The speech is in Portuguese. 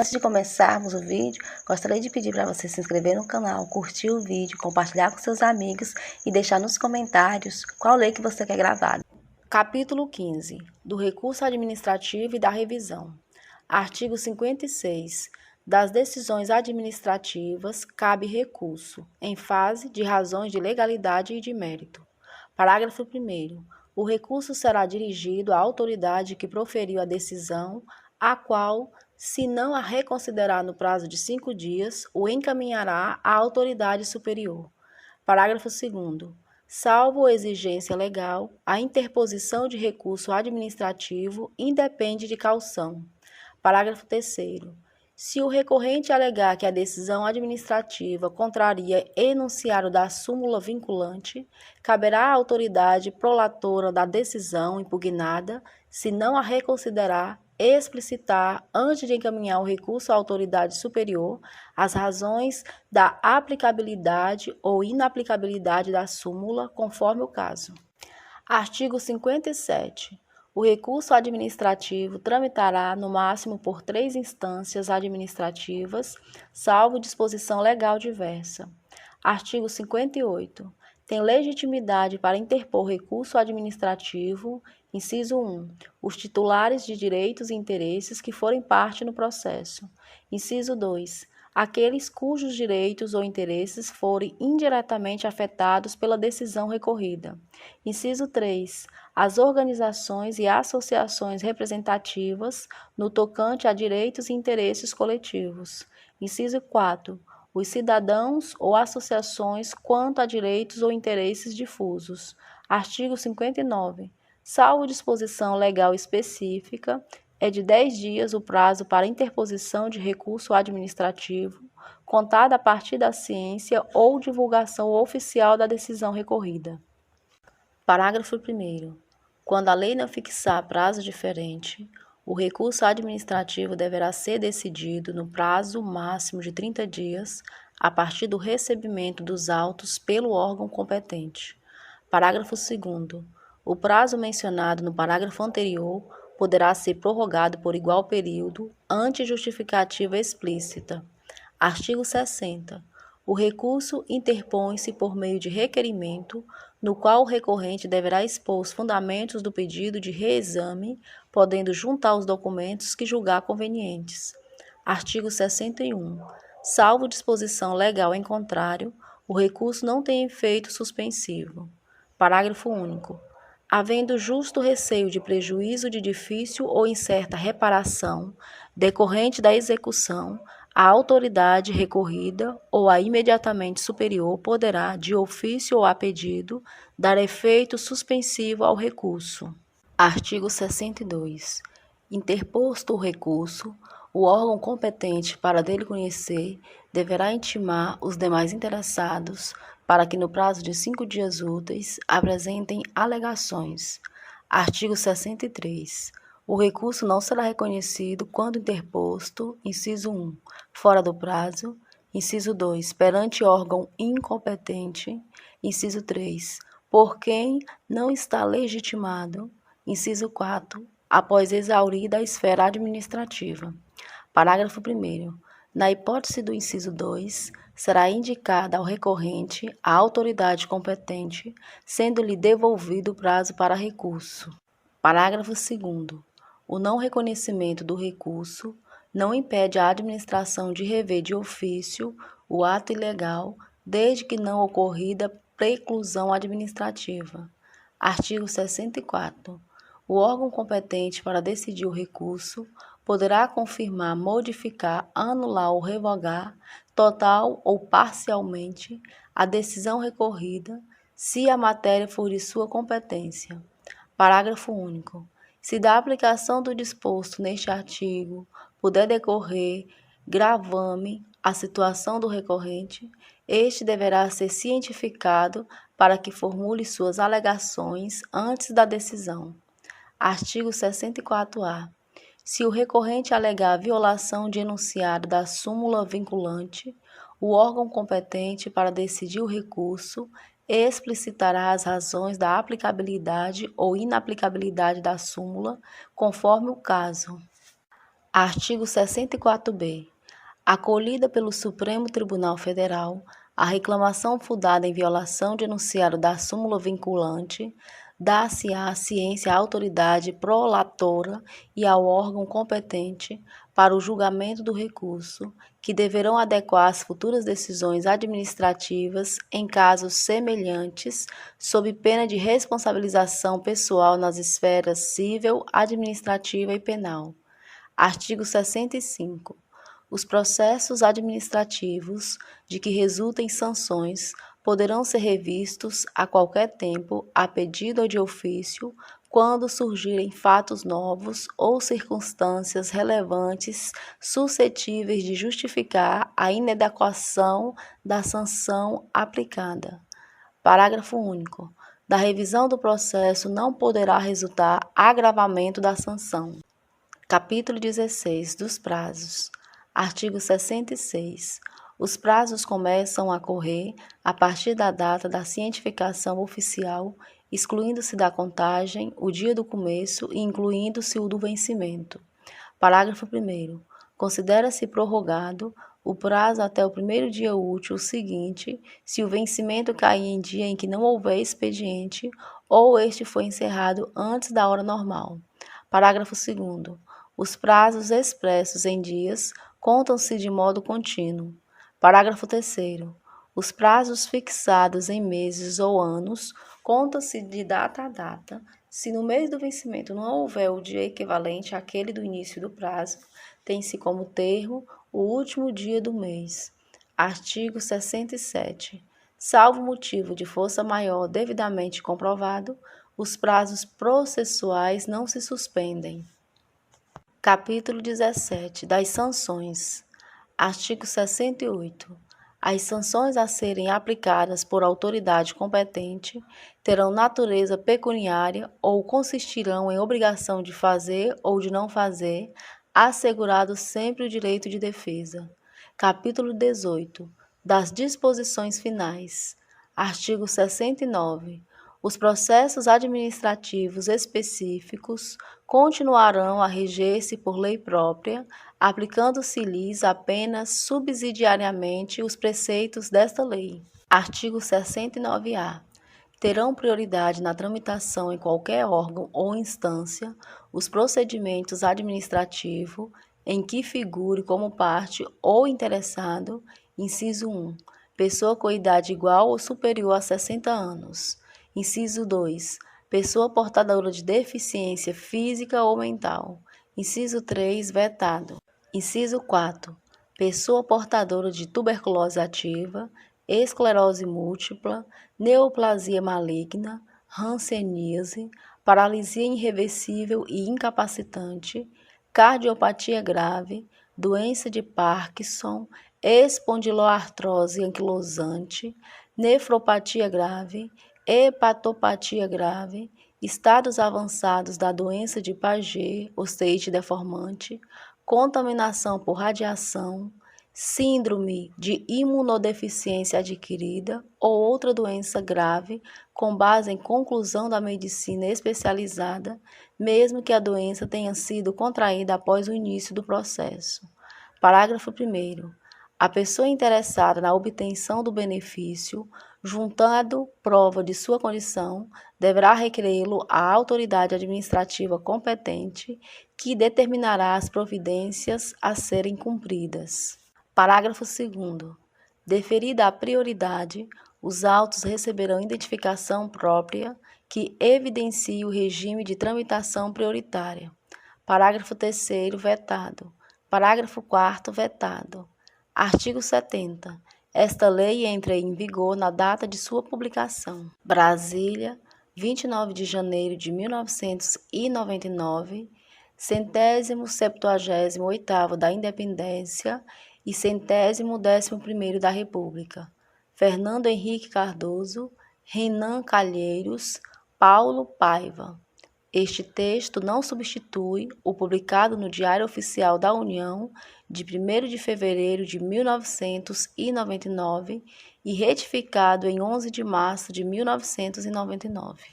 Antes de começarmos o vídeo, gostaria de pedir para você se inscrever no canal, curtir o vídeo, compartilhar com seus amigos e deixar nos comentários qual lei que você quer gravada. Capítulo 15. Do recurso administrativo e da revisão. Artigo 56. Das decisões administrativas, cabe recurso, em fase de razões de legalidade e de mérito. Parágrafo 1º. O recurso será dirigido à autoridade que proferiu a decisão, a qual, se não a reconsiderar no prazo de 5 dias, o encaminhará à autoridade superior. Parágrafo 2º. Salvo exigência legal, a interposição de recurso administrativo independe de caução. Parágrafo 3º. Se o recorrente alegar que a decisão administrativa contraria enunciado da súmula vinculante, caberá à autoridade prolatora da decisão impugnada, se não a reconsiderar, explicitar, antes de encaminhar o recurso à autoridade superior, as razões da aplicabilidade ou inaplicabilidade da súmula, conforme o caso. Artigo 57. O recurso administrativo tramitará no máximo por 3 instâncias administrativas, salvo disposição legal diversa. Artigo 58. Tem legitimidade para interpor recurso administrativo, inciso 1, os titulares de direitos e interesses que forem parte no processo. Inciso 2, aqueles cujos direitos ou interesses forem indiretamente afetados pela decisão recorrida. Inciso 3, as organizações e associações representativas no tocante a direitos e interesses coletivos. Inciso 4, os cidadãos ou associações quanto a direitos ou interesses difusos. Artigo 59. Salvo disposição legal específica, é de 10 dias o prazo para interposição de recurso administrativo, contado a partir da ciência ou divulgação oficial da decisão recorrida. Parágrafo 1º. Quando a lei não fixar prazo diferente, o recurso administrativo deverá ser decidido no prazo máximo de 30 dias, a partir do recebimento dos autos pelo órgão competente. Parágrafo 2º. O prazo mencionado no parágrafo anterior poderá ser prorrogado por igual período, ante justificativa explícita. Artigo 60. O recurso interpõe-se por meio de requerimento, no qual o recorrente deverá expor os fundamentos do pedido de reexame, podendo juntar os documentos que julgar convenientes. Artigo 61. Salvo disposição legal em contrário, o recurso não tem efeito suspensivo. Parágrafo único. Havendo justo receio de prejuízo de difícil ou incerta reparação decorrente da execução, a autoridade recorrida ou a imediatamente superior poderá, de ofício ou a pedido, dar efeito suspensivo ao recurso. Artigo 62. Interposto o recurso, o órgão competente para dele conhecer deverá intimar os demais interessados para que, no prazo de 5 dias úteis, apresentem alegações. Artigo 63. O recurso não será reconhecido quando interposto, inciso 1, fora do prazo, inciso 2, perante órgão incompetente, inciso 3, por quem não está legitimado, inciso 4, após exaurida a esfera administrativa. Parágrafo 1º. Na hipótese do inciso 2, será indicada ao recorrente a autoridade competente, sendo-lhe devolvido o prazo para recurso. Parágrafo 2º. O não reconhecimento do recurso não impede a administração de rever de ofício o ato ilegal, desde que não ocorrida preclusão administrativa. Artigo 64. O órgão competente para decidir o recurso poderá confirmar, modificar, anular ou revogar, total ou parcialmente, a decisão recorrida, se a matéria for de sua competência. Parágrafo único. Se da aplicação do disposto neste artigo puder decorrer gravame à situação do recorrente, este deverá ser cientificado para que formule suas alegações antes da decisão. Artigo 64-A. Se o recorrente alegar violação de enunciado da súmula vinculante, o órgão competente para decidir o recurso explicitará as razões da aplicabilidade ou inaplicabilidade da súmula, conforme o caso. Artigo 64-B. Acolhida pelo Supremo Tribunal Federal, a reclamação fundada em violação de enunciado da súmula vinculante, dá-se-á ciência à autoridade prolatora e ao órgão competente para o julgamento do recurso, que deverão adequar as futuras decisões administrativas em casos semelhantes, sob pena de responsabilização pessoal nas esferas civil, administrativa e penal. Artigo 65. Os processos administrativos de que resultem sanções poderão ser revistos a qualquer tempo, a pedido ou de ofício, quando surgirem fatos novos ou circunstâncias relevantes suscetíveis de justificar a inadequação da sanção aplicada. Parágrafo único. Da revisão do processo não poderá resultar agravamento da sanção. Capítulo 16. Dos prazos. Artigo 66. Os prazos começam a correr a partir da data da cientificação oficial, excluindo-se da contagem o dia do começo e incluindo-se o do vencimento. Parágrafo 1º. Considera-se prorrogado o prazo até o primeiro dia útil seguinte, se o vencimento cair em dia em que não houver expediente ou este foi encerrado antes da hora normal. Parágrafo 2º. Os prazos expressos em dias contam-se de modo contínuo. Parágrafo 3º. Os prazos fixados em meses ou anos contam-se de data a data, se no mês do vencimento não houver o dia equivalente àquele do início do prazo, tem-se como termo o último dia do mês. Artigo 67. Salvo motivo de força maior devidamente comprovado, os prazos processuais não se suspendem. Capítulo 17. Das sanções. Artigo 68. As sanções a serem aplicadas por autoridade competente terão natureza pecuniária ou consistirão em obrigação de fazer ou de não fazer, assegurado sempre o direito de defesa. Capítulo 18. Das disposições finais. Artigo 69. Os processos administrativos específicos continuarão a reger-se por lei própria, aplicando-se-lhes apenas subsidiariamente os preceitos desta lei. Artigo 69-A. Terão prioridade na tramitação em qualquer órgão ou instância os procedimentos administrativos em que figure como parte ou interessado, inciso 1, pessoa com idade igual ou superior a 60 anos. Inciso 2. Pessoa portadora de deficiência física ou mental. Inciso 3. Vetado. Inciso 4. Pessoa portadora de tuberculose ativa, esclerose múltipla, neoplasia maligna, hanseníase, paralisia irreversível e incapacitante, cardiopatia grave, doença de Parkinson, espondiloartrose anquilosante, nefropatia grave, hepatopatia grave, estados avançados da doença de Paget, osteite deformante, contaminação por radiação, síndrome de imunodeficiência adquirida ou outra doença grave com base em conclusão da medicina especializada, mesmo que a doença tenha sido contraída após o início do processo. Parágrafo 1º. A pessoa interessada na obtenção do benefício, juntando prova de sua condição, deverá requerê-lo à autoridade administrativa competente, que determinará as providências a serem cumpridas. Parágrafo 2º. Deferida a prioridade, os autos receberão identificação própria que evidencie o regime de tramitação prioritária. Parágrafo 3º. Vetado. Parágrafo 4º. Vetado. Artigo 70. Esta lei entra em vigor na data de sua publicação. Brasília, 29 de janeiro de 1999, 178º da Independência e 111º da República. Fernando Henrique Cardoso, Renan Calheiros, Paulo Paiva. Este texto não substitui o publicado no Diário Oficial da União de 1º de fevereiro de 1999 e retificado em 11 de março de 1999.